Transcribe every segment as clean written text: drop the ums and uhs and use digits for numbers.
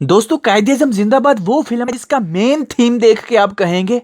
दोस्तों कायदे-ए-आज़म जिंदाबाद वो फिल्म है जिसका मेन थीम देख के आप कहेंगे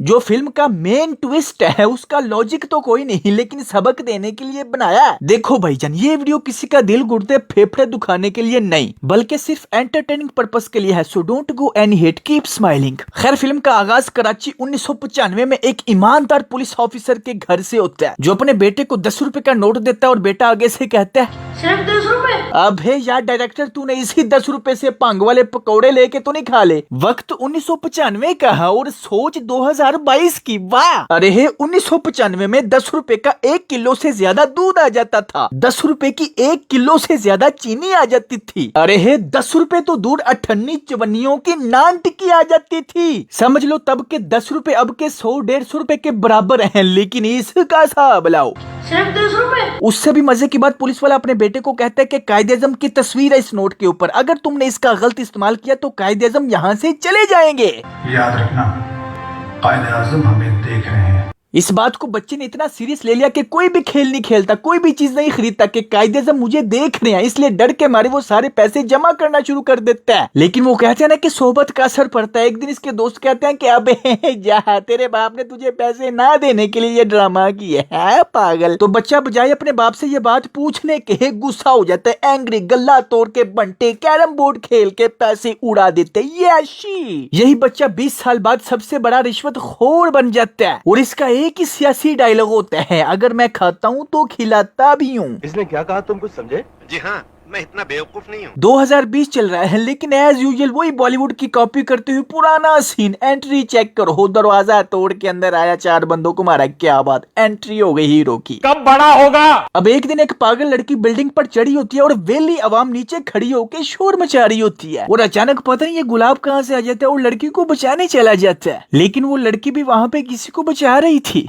जो फिल्म का मेन ट्विस्ट है उसका लॉजिक तो कोई नहीं लेकिन सबक देने के लिए बनाया है। देखो भाईजान ये वीडियो किसी का दिल गुर्दे फेफड़े दुखाने के लिए नहीं बल्कि सिर्फ एंटरटेनिंग पर्पस के लिए है, so don't go any hate keep smiling. खैर फिल्म का आगाज कराची 1995 में एक ईमानदार पुलिस ऑफिसर के घर से होता है जो अपने बेटे को 10 रुपए का नोट देता है और बेटा आगे से कहता है सिर्फ 10 रुपए। अबे यार डायरेक्टर तूने इसी 10 रुपए से पांग वाले पकौड़े लेके तो नहीं खा ले। वक्त 1995 का है और सोच 2022 की। वाह अरे है 1995 में 10 रुपए का 1 किलो से ज्यादा दूध आ जाता था, 10 रुपए की 1 किलो से ज्यादा चीनी आ जाती थी। अरे है 10 रुपए तो दूर 98 चवन्नियों की नान टिक्की आ जाती थी। समझ लो तब के 10 रुपए अब के 100-150 रुपए के बराबर हैं, लेकिन इसका हिसाब लाओ सिर्फ 10 रुपए। उससे भी मजे की बात पुलिस वाला अपने बेटे को कहता है कि कायदे-ए-आज़म की तस्वीर है इस नोट के ऊपर, अगर तुमने इसका गलत इस्तेमाल किया तो कायदे-ए-आज़म यहाँ से चले जाएंगे। याद रखना कायदे-ए-आज़म हमें देख रहे हैं। इस बात को बच्चे ने इतना सीरियस ले लिया कि कोई भी खेल नहीं खेलता, कोई भी चीज नहीं खरीदता कि कायदे-ए-आज़म मुझे देख रहे हैं, इसलिए डर के मारे वो सारे पैसे जमा करना शुरू कर देता है। लेकिन वो कहते हैं ना कि सोहबत का असर पड़ता है। एक दिन इसके दोस्त कहते हैं कि अबे जा तेरे बाप ने तुझे पैसे ना देने के लिए ये ड्रामा किया है पागल। तो बच्चा बजाय अपने बाप से ये बात पूछने के गुस्सा हो जाता है, एंग्री, गल्ला तोड़ के बंटे कैरम बोर्ड खेल के पैसे उड़ा देते। यही बच्चा 20 साल बाद सबसे बड़ा रिश्वतखोर बन जाता है और इसका एक ही सियासी डायलॉग होता है, अगर मैं खाता हूँ तो खिलाता भी हूँ। इसने क्या कहा तुम कुछ समझे? जी हाँ, मैं इतना बेवकूफ नहीं हूँ। 2020 चल रहा है लेकिन एज यूजुअल वही बॉलीवुड की कॉपी करते हुए पुराना सीन। एंट्री चेक करो, दरवाजा तोड़ के अंदर आया, 4 बंदों को मारा, क्या बात, एंट्री हो गई हीरो की। कब बड़ा होगा? अब एक दिन एक पागल लड़की बिल्डिंग पर चढ़ी होती है और वेली आवाम नीचे खड़ी होकर शोर मचा रही होती है और अचानक पता नहीं ये गुलाब कहाँ से आ जाता है और लड़की को बचाने चला जाता है, लेकिन वो लड़की भी वहाँ पे किसी को बचा रही थी।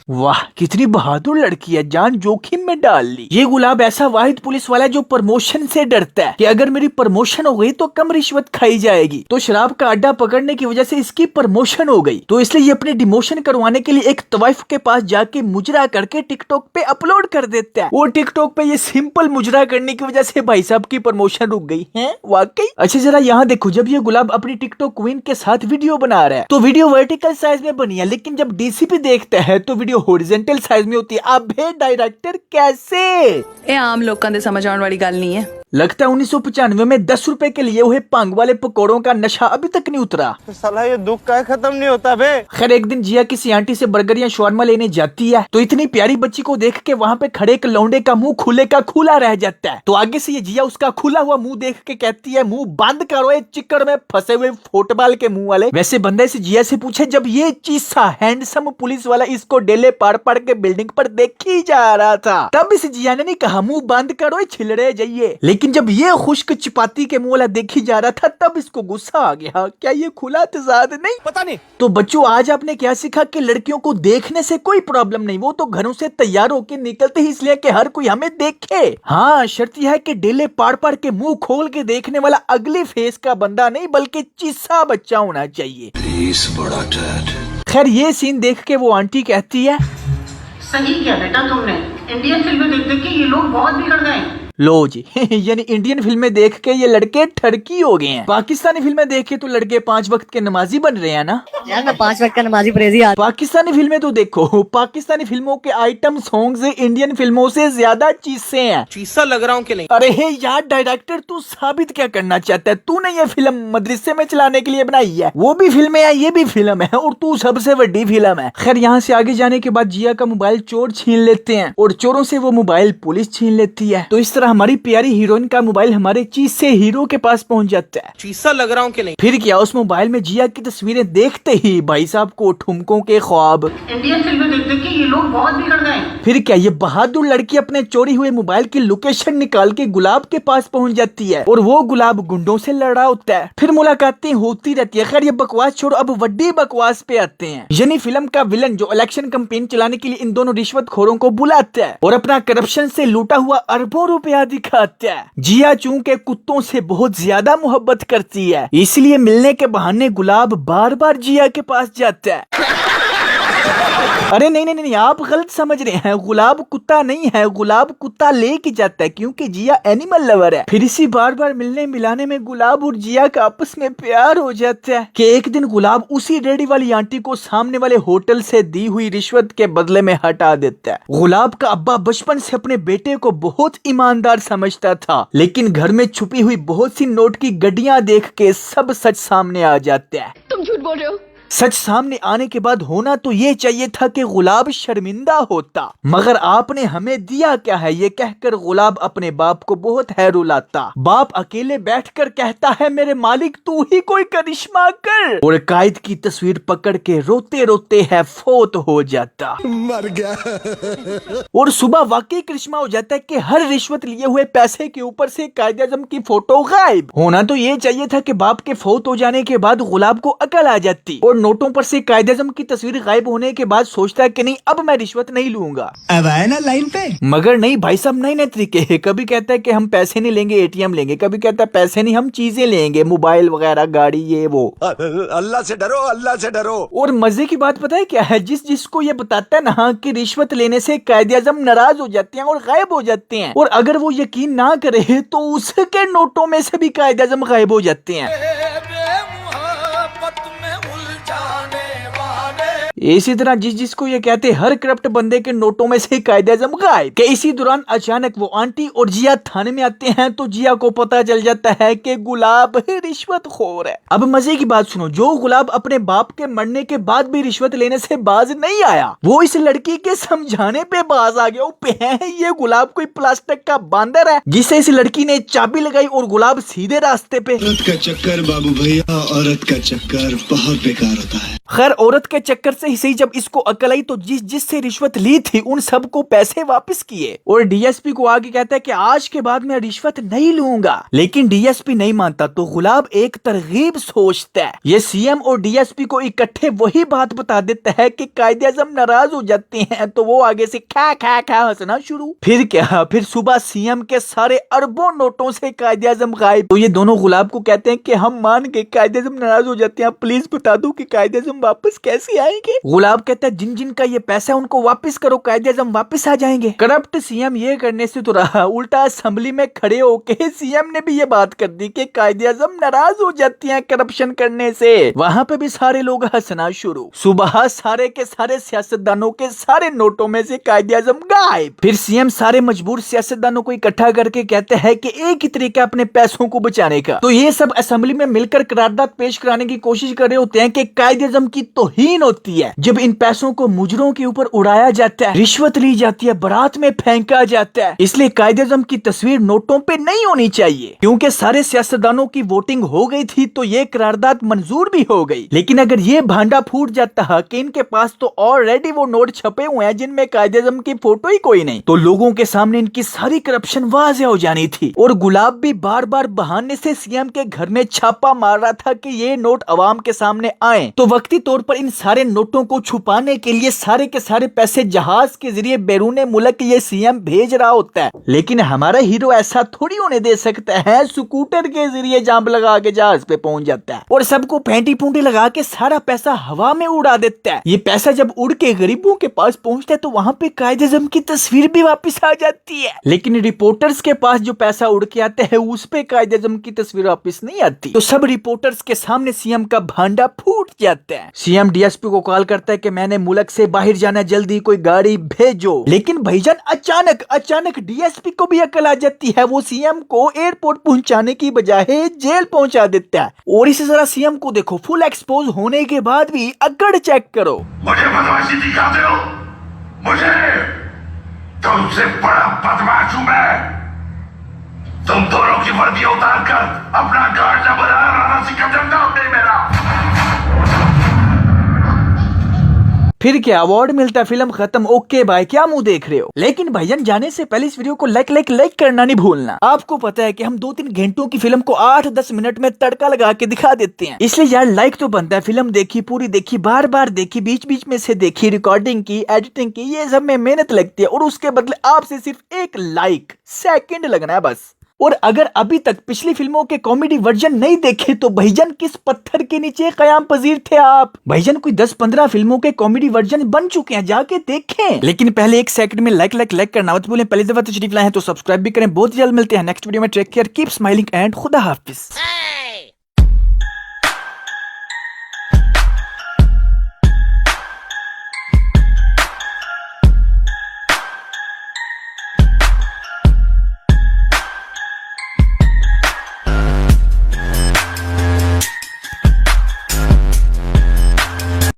वाह कितनी बहादुर लड़की है, जान जोखिम में डाल ली। ये गुलाब ऐसा वाहिद पुलिस वाला है जो प्रमोशन से डरता है कि अगर मेरी प्रमोशन हो गई तो कम रिश्वत खाई जाएगी, तो शराब का अड्डा पकड़ने की वजह से इसकी प्रमोशन हो गई, तो इसलिए ये अपने डिमोशन करवाने के लिए एक तवाइफ के पास जाके मुजरा करके टिकटॉक पे अपलोड कर देता है और टिकटॉक पे ये सिंपल मुजरा करने की वजह से भाई साहब की प्रमोशन रुक गई है। वाकई अच्छा जरा यहाँ देखो, जब ये गुलाब अपनी टिकटॉक क्वीन के साथ वीडियो बना रहा है तो वीडियो वर्टिकल साइज में बनी है, लेकिन जब डीसीपी देखता है तो वीडियो हॉरिजॉन्टल साइज में होती है। अबे डायरेक्टर कैसे? ਇਹ ਆਮ ਲੋਕਾਂ ਦੇ ਸਮਝ ਆਉਣ ਵਾਲੀ ਗੱਲ ਨਹੀਂ ਹੈ। लगता है 1995 में 10 रुपए के लिए हुए पांग वाले पकौड़ों का नशा अभी तक नहीं उतरा। तो साला ये दुख का खत्म नहीं होता बे। खैर एक दिन जिया किसी आंटी से बर्गर या शॉर्मा लेने जाती है तो इतनी प्यारी बच्ची को देख के वहाँ पे खड़े एक लौंडे का मुंह खुले का खुला रह जाता है, तो आगे से ये जिया उसका खुला हुआ मुंह देख के कहती है मुंह बंद करो ये चिक्कड़ में फंसे हुए फुटबॉल के मुंह वाले। वैसे बंदे से जिया से पूछे, जब ये चीसा हैंडसम पुलिस वाला इसको डेले पार पार के बिल्डिंग पर देखी जा रहा था तब इस जिया ने नहीं कहा मुंह बंद करो ये छिलड़े जाइए, लेकिन जब ये खुश्क चपाती के मुंह वाला देखी जा रहा था तब इसको गुस्सा आ गया, क्या ये खुला तजाद नहीं? पता नहीं। तो बच्चों आज आपने क्या सीखा कि लड़कियों को देखने से कोई प्रॉब्लम नहीं, वो तो घरों से तैयार होकर निकलते ही इसलिए कि हर कोई हमें देखे। हाँ शर्त यह है कि डेले पाड़ पाड़ के मुंह खोल के देखने वाला अगली फेस का बंदा नहीं बल्कि चिस्सा बच्चा होना चाहिए। खैर ये सीन देख के वो आंटी कहती है सही किया बेटा तुमने, इंडियन फिल्में देख देख के ये लोग बहुत बिगड़ गए। लो जी यानी इंडियन फिल्में देख के ये लड़के ठरकी हो गए हैं। पाकिस्तानी फिल्में देख के तो लड़के 5 वक्त के नमाजी बन रहे हैं ना यार, मैं 5 वक्त का नमाजी परहेजी आ। पाकिस्तानी फिल्में तो देखो, पाकिस्तानी फिल्मों के आइटम सॉन्ग्स इंडियन फिल्मों से ज्यादा चीसे हैं। चीसा लग रहा हूँ कि नहीं? अरे हे यार डायरेक्टर तू साबित क्या करना चाहता है? तूने ये फिल्म मदरसे में चलाने के लिए बनाई है, वो भी फिल्म है ये भी फिल्म है और तू सबसे बड़ी फिल्म है। खैर यहाँ से आगे जाने के बाद जिया का मोबाइल चोर छीन लेते हैं और चोरों से वो मोबाइल पुलिस छीन लेती है, तो इस तरह हमारी प्यारी हीरोइन का मोबाइल हमारे चीज से हीरो के पास पहुंच जाता है। चीसा लग रहा हूँ कि नहीं? फिर क्या उस मोबाइल में जिया की तस्वीरें देखते ही भाई साहब को ठुमकों के ख्वाब। इंडियन फिल्में देख देख के ये लोग बहुत बिगड़ गए। फिर क्या ये बहादुर लड़की अपने चोरी हुए मोबाइल की लोकेशन निकाल के गुलाब के पास पहुंच जाती है और वो गुलाब गुंडों से लड़ा होता है, फिर मुलाकातें होती रहती है। खैर ये बकवास छोड़ो, अब बड़ी बकवास पे आते हैं। यानी फिल्म का विलन जो इलेक्शन कैंपेन चलाने के लिए इन दोनों रिश्वतखोरों को बुलाता है और अपना करप्शन से लूटा हुआ अरबों रुपया दिखाता है। जिया चूंकि कुत्तों से बहुत ज्यादा मोहब्बत करती है इसलिए मिलने के बहाने गुलाब बार बार जिया के पास जाता है। अरे नहीं नहीं नहीं, आप गलत समझ रहे हैं। गुलाब कुत्ता नहीं है, गुलाब कुत्ता लेके जाता है क्योंकि जिया एनिमल लवर है। फिर इसी बार बार मिलने मिलाने में गुलाब और जिया का आपस में प्यार हो जाता है कि एक दिन गुलाब उसी रेडी वाली आंटी को सामने वाले होटल से दी हुई रिश्वत के बदले में हटा देता है। गुलाब का अब्बा बचपन से अपने बेटे को बहुत ईमानदार समझता था, लेकिन घर में छुपी हुई बहुत सी नोट की गड्डियां देख के सब सच सामने आ जाता है। तुम झूठ बोल रहे हो। सच सामने आने के बाद होना तो ये चाहिए था कि गुलाब शर्मिंदा होता, मगर आपने हमें दिया क्या है ये कहकर गुलाब अपने बाप को बहुत है रुलाता। बाप अकेले बैठकर कहता है मेरे मालिक तू ही कोई करिश्मा कर, और कायद की तस्वीर पकड़ के रोते रोते है फोत हो जाता। मर गया। और सुबह वाकई करिश्मा हो जाता है कि हर रिश्वत लिए हुए पैसे के ऊपर से कायद आजम की फोटो गायब। होना तो ये चाहिए था कि बाप के फोत हो जाने के बाद गुलाब को अकल आ जाती और नोटों पर से कायद-ए-आज़म की तस्वीर गायब होने के बाद सोचता है कि नहीं अब मैं रिश्वत नहीं लूंगा। अब आए ना लाइन पे। मगर नहीं भाई साहब, नए नए तरीके हैं। कभी कहता है कि हम पैसे नहीं लेंगे एटीएम लेंगे, कभी कहता है पैसे नहीं हम चीजें लेंगे, मोबाइल वगैरह गाड़ी ये वो। अल्लाह से डरो, अल्लाह से डरो। और मजे की बात पता है क्या है, जिसको ये बताता है ना कि रिश्वत लेने से कायद-ए-आज़म नाराज हो जाते हैं और गायब हो जाते हैं, और अगर वो यकीन ना करे तो उसके नोटों में से भी कायद-ए-आज़म गायब हो जाते हैं। इसी तरह जिसको ये कहते हर करप्ट बंदे के नोटों में से कायद-ए-आज़म गायब। कि इसी दौरान अचानक वो आंटी और जिया थाने में आते हैं तो जिया को पता चल जाता है कि गुलाब रिश्वतखोर है। अब मजे की बात सुनो, जो गुलाब अपने बाप के मरने के बाद भी रिश्वत लेने से बाज नहीं आया, वो इस लड़की के समझाने पे बाज आ गया। ये गुलाब कोई प्लास्टिक का बांदर है जिसे इस लड़की ने चाबी लगाई और गुलाब सीधे रास्ते पे। औरत का चक्कर बाबू भैया, औरत का चक्कर बहुत बेकार होता है। खैर औरत के चक्कर से ही जब इसको अकल आई तो जिससे रिश्वत ली थी उन सबको पैसे वापस किए, और डीएसपी को आगे कहता है कि आज के बाद मैं रिश्वत नहीं लूंगा। लेकिन डीएसपी नहीं मानता तो गुलाब एक तरगीब सोचता है। ये सीएम और डीएसपी को इकट्ठे वही बात बता देता है कि कायद-ए-आज़म नाराज हो जाते हैं तो वो आगे से खा खा खा हंसना शुरू। फिर क्या, फिर सुबह सीएम के सारे अरबों नोटों से कायद-ए-आज़म गायब। तो ये दोनों गुलाब को कहते हैं कि हम मान गए कायद-ए-आज़म नाराज हो जाते हैं, प्लीज बता दो कि कायद-ए-आज़म वापस कैसे आएंगे। गुलाब कहता है जिन का ये पैसा उनको वापस करो, कायद-ए-आज़म वापस आ जाएंगे। करप्ट सीएम ये करने से तो रहा, उल्टा असेंबली में खड़े होके सीएम ने भी ये बात कर दी कि कायद-ए-आज़म नाराज हो जाती हैं करप्शन करने से। वहाँ पे भी सारे लोग हंसना शुरू। सुबह सारे के सारे सियासतदानों के सारे नोटों में से कायद-ए-आज़म गायब। फिर सीएम सारे मजबूर सियासतदानों को इकट्ठा करके कहते हैं कि एक ही तरीका अपने पैसों को बचाने का। तो ये सब असेंबली में मिलकर करारदाद पेश कराने की कोशिश कर रहे होते हैं कि कायद-ए-आज़म की तौहीन होती है जब इन पैसों को मुजरों के ऊपर उड़ाया जाता है, रिश्वत ली जाती है, बारात में फेंका जाता है। इसलिए कायद-ए-आज़म की तस्वीर नोटों पे नहीं होनी चाहिए। क्योंकि सारे सियासतदानों की वोटिंग हो गई थी तो ये करारदाद मंजूर भी हो गई। लेकिन अगर ये भांडा फूट जाता है कि इनके पास तो ऑलरेडी वो नोट छपे हुए हैं जिनमें कायद-ए-आज़म की फोटो ही कोई नहीं, तो लोगों के सामने इनकी सारी करप्शन वाज़ेह हो जानी थी। और गुलाब भी बार बार बहाने से सीएम के घर में छापा मार रहा था कि ये नोट अवाम के सामने आए। तो वक्ती तौर पर इन सारे नोटों को छुपाने के लिए सारे के सारे पैसे जहाज के जरिए बैरूने मुल्क ये सीएम भेज रहा होता है। लेकिन हमारा हीरो ऐसा थोड़ी होने दे सकता है, स्कूटर के जरिए जाम लगा के जहाज पे पहुंच जाता है और सबको फेंटी पूंटी लगा के सारा पैसा हवा में उड़ा देता है। ये पैसा जब उड़ के गरीबों के पास पहुंचता है तो वहाँ पे कायद-ए-आज़म की तस्वीर भी वापस आ जाती है। लेकिन रिपोर्टर्स के पास जो पैसा उड़ के आता है उस पे कायद-ए-आज़म की तस्वीर वापस नहीं आती। तो सब रिपोर्टर्स के सामने सीएम का भांडा फूट जाता है। सीएम डीएसपी को कॉल करता है कि मैंने मुल्क से बाहर जाना, जल्दी कोई गाड़ी भेजो। लेकिन भाईजान अचानक डीएसपी को भी अकल आ जाती है। वो सीएम को एयरपोर्ट पहुंचाने की बजाय जेल पहुंचा देता है। और इसी तरह सीएम को देखो, फुल एक्सपोज होने के बाद भी अकड़ चेक करो। मुझे बदमाशी दिखाते हो, मुझे तुमसे बड़ा बदमाश हूं मैं। तुम दोनों की वर्दी उतार कर अपना गार्ड न बना, राणा सिंह का नाम नहीं मेरा। फिर क्या अवार्ड मिलता है, फिल्म खत्म, ओके बाय, क्या मुंह देख रहे हो। लेकिन भाईजान जाने से पहले इस वीडियो को लाइक करना नहीं भूलना। आपको पता है कि हम 2-3 घंटों की फिल्म को 8-10 मिनट में तड़का लगा के दिखा देते हैं, इसलिए यार लाइक तो बनता है। फिल्म देखी, पूरी देखी, बार बार देखी, बीच बीच में से देखी, रिकॉर्डिंग की, एडिटिंग की, ये सब में मेहनत लगती है और उसके बदले आपसे सिर्फ एक लाइक सेकंड लगना है बस। और अगर अभी तक पिछली फिल्मों के कॉमेडी वर्जन नहीं देखे तो भाईजान किस पत्थर के नीचे कयाम पजीर थे आप। भाईजान कोई 10-15 फिल्मों के कॉमेडी वर्जन बन चुके हैं, जाके देखें। लेकिन पहले 1 सेकंड में लाइक करना मत भूलें। पहली दफा तशरीफ लाए हैं तो सब्सक्राइब भी करें। बहुत जल्द मिलते हैं नेक्स्ट वीडियो में। Take care, keep smiling and खुदा हाफिज।